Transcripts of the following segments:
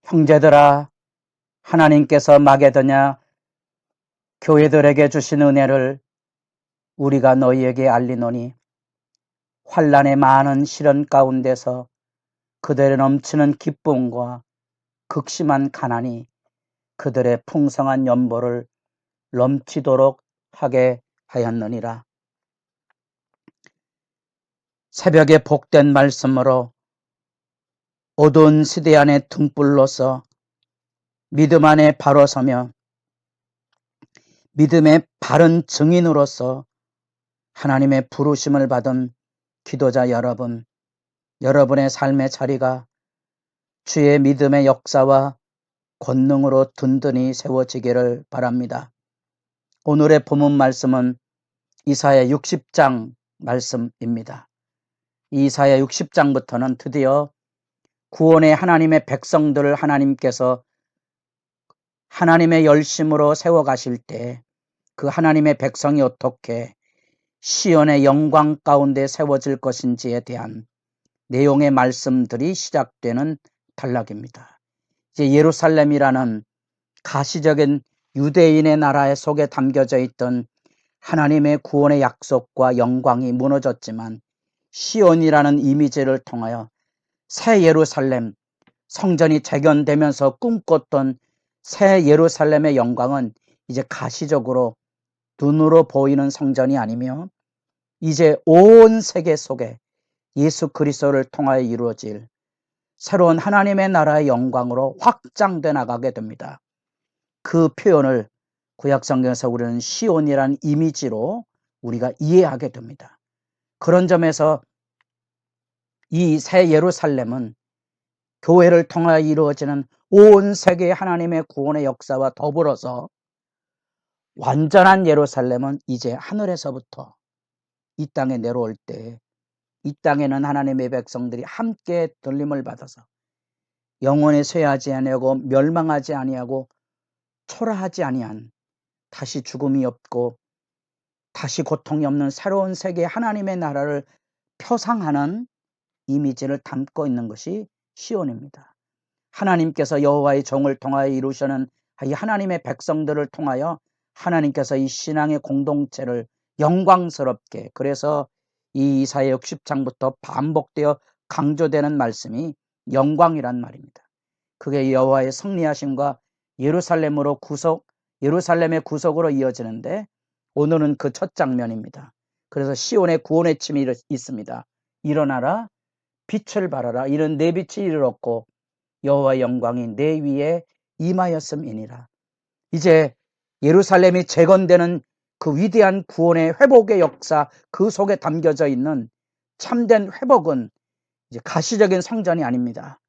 형제들아, 하나님께서 마게도냐 교회들에게 주신 은혜를 우리가 너희에게 알리노니, 환난의 많은 시련 가운데서 그들의 넘치는 기쁨과 극심한 가난이 그들의 풍성한 연보를 넘치도록 하게 하였느니라. 새벽에 복된 말씀으로 어두운 시대 안에 등불로서 믿음 안에 바로 서며 믿음의 바른 증인으로서 하나님의 부르심을 받은 기도자 여러분, 여러분의 삶의 자리가 주의 믿음의 역사와 권능으로 든든히 세워지기를 바랍니다. 오늘의 본문 말씀은 이사야 60장 말씀입니다. 이사야 60장부터는 드디어 구원의 하나님의 백성들을 하나님께서 하나님의 열심으로 세워가실 때 그 하나님의 백성이 어떻게 시온의 영광 가운데 세워질 것인지에 대한 내용의 말씀들이 시작되는 단락입니다. 이제 예루살렘이라는 가시적인 유대인의 나라 속에 담겨져 있던 하나님의 구원의 약속과 영광이 무너졌지만, 시온이라는 이미지를 통하여 새 예루살렘, 성전이 재건되면서 꿈꿨던 새 예루살렘의 영광은 이제 가시적으로 눈으로 보이는 성전이 아니며 이제 온 세계 속에 예수 그리스도를 통하여 이루어질 새로운 하나님의 나라의 영광으로 확장돼 나가게 됩니다. 그 표현을 구약성경에서 우리는 시온이라는 이미지로 우리가 이해하게 됩니다. 그런 점에서 이 새 예루살렘은 교회를 통하여 이루어지는 온 세계의 하나님의 구원의 역사와 더불어서 완전한 예루살렘은 이제 하늘에서부터 이 땅에 내려올 때, 이 땅에는 하나님의 백성들이 함께 들림을 받아서 영원히 쇠하지 아니하고 멸망하지 아니하고 초라하지 아니한, 다시 죽음이 없고 다시 고통이 없는 새로운 세계의 하나님의 나라를 표상하는 이미지를 담고 있는 것이 시온입니다. 하나님께서 여호와의 종을 통하여 이루시는 이 하나님의 백성들을 통하여 하나님께서 이 신앙의 공동체를 영광스럽게, 그래서 이 이사야 60장부터 반복되어 강조되는 말씀이 영광이란 말입니다. 그게 여호와의 승리하심과 예루살렘의 구속으로 이어지는데, 오늘은 그 첫 장면입니다. 그래서 시온의 구원의 침이 있습니다. 일어나라, 빛을 발하라. 이는 내 빛이 이르렀고 여호와의 영광이 내 위에 임하였음이니라. 이제 예루살렘이 재건되는 그 위대한 구원의 회복의 역사, 그 속에 담겨져 있는 참된 회복은 이제 가시적인 성전이 아닙니다.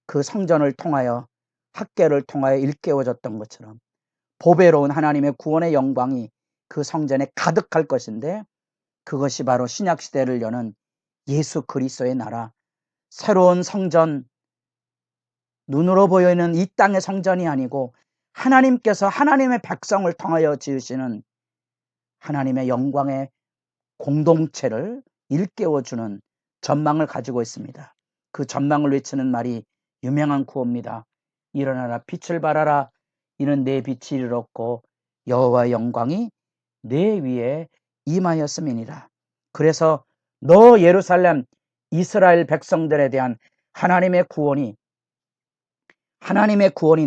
그 성전을 통하여, 학계를 통하여 일깨워졌던 것처럼 보배로운 하나님의 구원의 영광이 그 성전에 가득할 것인데, 그것이 바로 신약시대를 여는 예수 그리스도의 나라, 새로운 성전, 눈으로 보이는 이 땅의 성전이 아니고 하나님께서 하나님의 백성을 통하여 지으시는 하나님의 영광의 공동체를 일깨워주는 전망을 가지고 있습니다. 그 전망을 외치는 말이 유명한 구호입니다. 일어나라, 빛을 발하라. 이는 내 빛이 이르렀고 여호와의 영광이 내 위에 임하였음이니라. 그래서 너 예루살렘 이스라엘 백성들에 대한 하나님의 구원이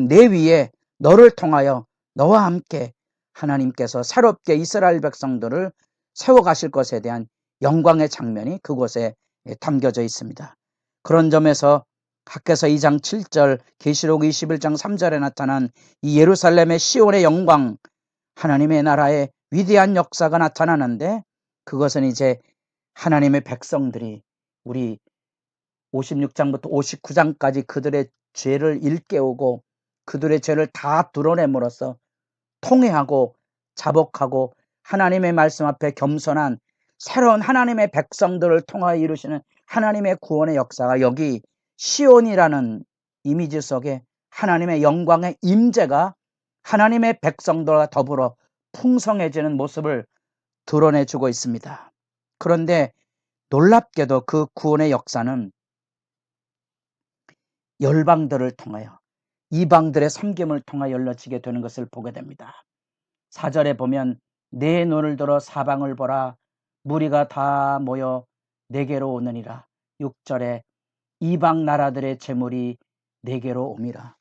내 위에, 너를 통하여 너와 함께 하나님께서 새롭게 이스라엘 백성들을 세워가실 것에 대한 영광의 장면이 그곳에 담겨져 있습니다. 그런 점에서 학개서 2장 7절, 계시록 21장 3절에 나타난 이 예루살렘의 시온의 영광, 하나님의 나라의 위대한 역사가 나타나는데, 그것은 이제 하나님의 백성들이 우리 56장부터 59장까지 그들의 죄를 일깨우고 그들의 죄를 다 드러냄으로써 통회하고 자복하고 하나님의 말씀 앞에 겸손한 새로운 하나님의 백성들을 통하여 이루시는 하나님의 구원의 역사가 여기 시온이라는 이미지 속에 하나님의 영광의 임재가 하나님의 백성들과 더불어 풍성해지는 모습을 드러내주고 있습니다. 그런데 놀랍게도 그 구원의 역사는 열방들을 통하여, 이방들의 섬김을 통하여 열려지게 되는 것을 보게 됩니다. 4절에 보면 내 눈을 들어 사방을 보라 무리가 다 모여 내게로 오느니라. 6절에 이방 나라들의 재물이 내게로 옴이라.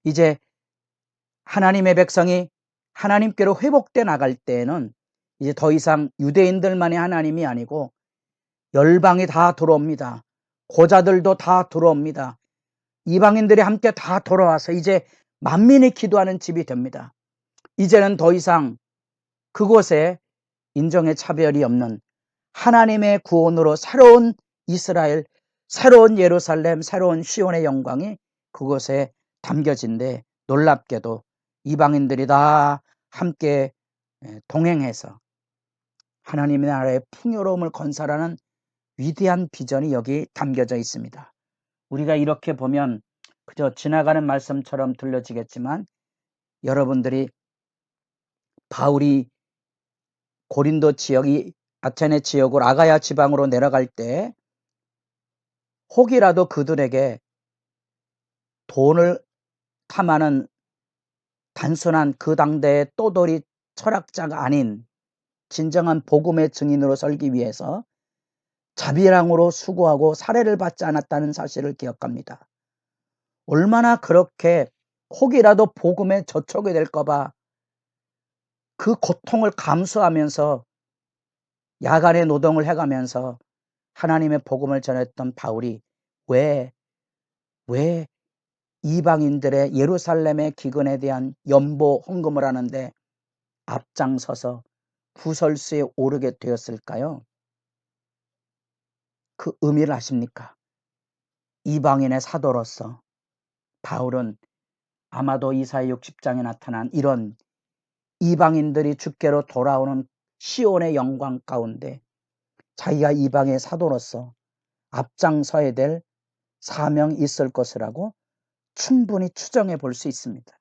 이제 하나님의 백성이 하나님께로 회복돼 나갈 때에는 이제 더 이상 유대인들만의 하나님이 아니고 열방이 다 들어옵니다. 고자들도 다 들어옵니다. 이방인들이 함께 다 돌아와서 이제 만민이 기도하는 집이 됩니다. 이제는 더 이상 그곳에 인종의 차별이 없는 하나님의 구원으로 새로운 이스라엘, 새로운 예루살렘, 새로운 시온의 영광이 그곳에 담겨진데 놀랍게도 이방인들이 다 함께 동행해서 하나님의 나라의 풍요로움을 건설하는 위대한 비전이 여기 담겨져 있습니다. 우리가 이렇게 보면 그저 지나가는 말씀처럼 들려지겠지만 여러분들이 바울이 고린도 지역이 아테네 지역으로 아가야 지방으로 내려갈 때 혹이라도 그들에게 돈을 탐하는 단순한 그 당대의 또돌이 철학자가 아닌 진정한 복음의 증인으로 설기 위해서 자비랑으로 수고하고 살해를 받지 않았다는 사실을 기억합니다. 얼마나 그렇게 혹이라도 복음에 저촉이 될까봐 그 고통을 감수하면서 야간에 노동을 해가면서 하나님의 복음을 전했던 바울이 왜 이방인들의 예루살렘의 기근에 대한 연보 헌금을 하는데 앞장서서 구설수에 오르게 되었을까요? 그 의미를 아십니까? 이방인의 사도로서 바울은 아마도 이사야 60장에 나타난 이런 이방인들이 주께로 돌아오는 시온의 영광 가운데 자기가 이방의 사도로서 앞장서야 될 사명이 있을 것이라고 충분히 추정해 볼 수 있습니다.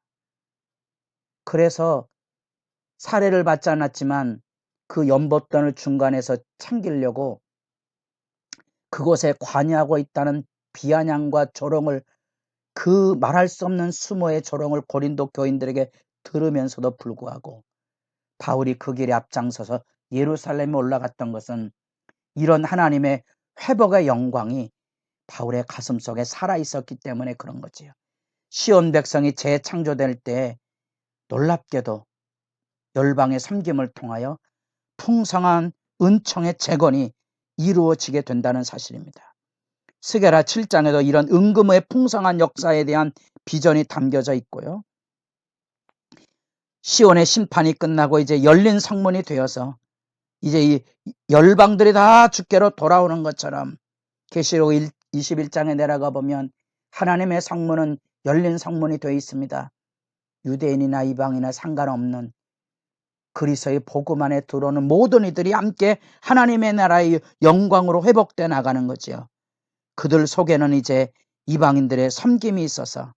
그래서 살해를 받지 않았지만 그 연봇돈을 중간에서 챙기려고 그곳에 관여하고 있다는 비아냥과 조롱을 그 말할 수 없는 수모의 조롱을 고린도 교인들에게 들으면서도 불구하고 바울이 그 길에 앞장서서 예루살렘에 올라갔던 것은 이런 하나님의 회복의 영광이 바울의 가슴 속에 살아있었기 때문에 그런 거지요. 시온 백성이 재창조될 때 놀랍게도 열방의 섬김을 통하여 풍성한 은총의 재건이 이루어지게 된다는 사실입니다. 스게라 7장에도 이런 은금의 풍성한 역사에 대한 비전이 담겨져 있고요. 시온의 심판이 끝나고 이제 열린 성문이 되어서 이제 이 열방들이 다 주께로 돌아오는 것처럼 계시록 21장에 내려가 보면 하나님의 성문은 열린 성문이 되어 있습니다. 유대인이나 이방이나 상관없는 그리스도의 복음 안에 들어오는 모든 이들이 함께 하나님의 나라의 영광으로 회복돼 나가는 거지요. 그들 속에는 이제 이방인들의 섬김이 있어서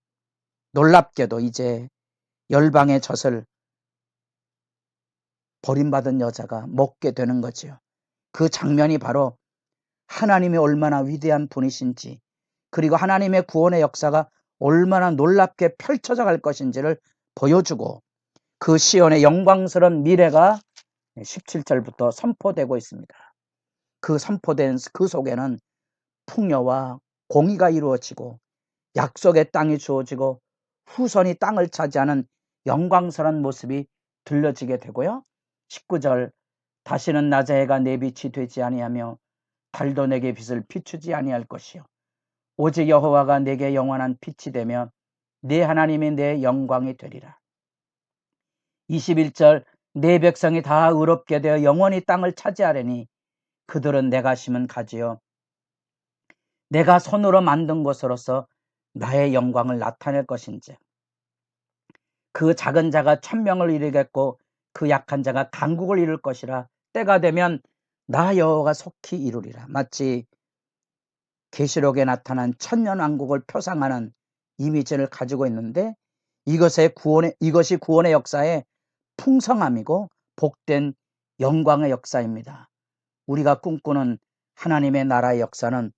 놀랍게도 이제 열방의 젖을 버림받은 여자가 먹게 되는 거지요. 그 장면이 바로 하나님이 얼마나 위대한 분이신지 그리고 하나님의 구원의 역사가 얼마나 놀랍게 펼쳐져 갈 것인지를 보여주고 그 시온의 영광스러운 미래가 17절부터 선포되고 있습니다. 그 선포된 그 속에는 풍요와 공의가 이루어지고 약속의 땅이 주어지고 후손이 땅을 차지하는 영광스러운 모습이 들려지게 되고요. 19절 다시는 낮의 해가 내 빛이 되지 아니하며 달도 내게 빛을 비추지 아니할 것이요 오직 여호와가 내게 영원한 빛이 되며 내 하나님이 내 영광이 되리라. 21절 내 백성이 다 의롭게 되어 영원히 땅을 차지하려니 그들은 내가 심은 가지요 내가 손으로 만든 것으로서 나의 영광을 나타낼 것인지 그 작은 자가 천명을 이루겠고 그 약한 자가 강국을 이룰 것이라 때가 되면 나 여호와가 속히 이루리라. 마치 계시록에 나타난 천년왕국을 표상하는 이미지를 가지고 있는데 이것이 구원의 역사의 풍성함이고 복된 영광의 역사입니다. 우리가 꿈꾸는 하나님의 나라의 역사는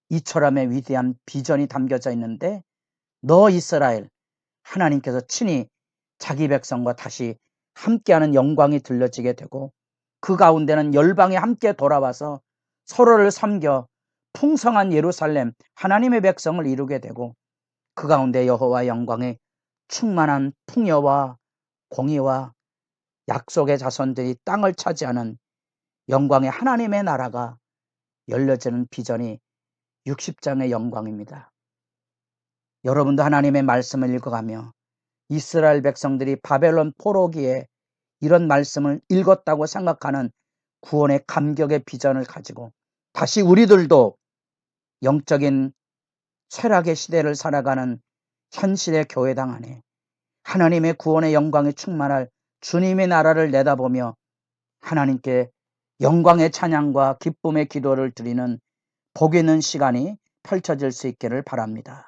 이처럼의 위대한 비전이 담겨져 있는데 너 이스라엘 하나님께서 친히 자기 백성과 다시 함께하는 영광이 들려지게 되고 그 가운데는 열방이 함께 돌아와서 서로를 섬겨 풍성한 예루살렘 하나님의 백성을 이루게 되고 그 가운데 여호와 영광의 충만한 풍요와 공의와 약속의 자손들이 땅을 차지하는 영광의 하나님의 나라가 열려지는 비전이 60장의 영광입니다. 여러분도 하나님의 말씀을 읽어가며 이스라엘 백성들이 바벨론 포로기에 이런 말씀을 읽었다고 생각하는 구원의 감격의 비전을 가지고 다시 우리들도 영적인 쇠락의 시대를 살아가는 현실의 교회당 안에 하나님의 구원의 영광이 충만할 주님의 나라를 내다보며 하나님께 영광의 찬양과 기쁨의 기도를 드리는 복 있는 시간이 펼쳐질 수 있기를 바랍니다.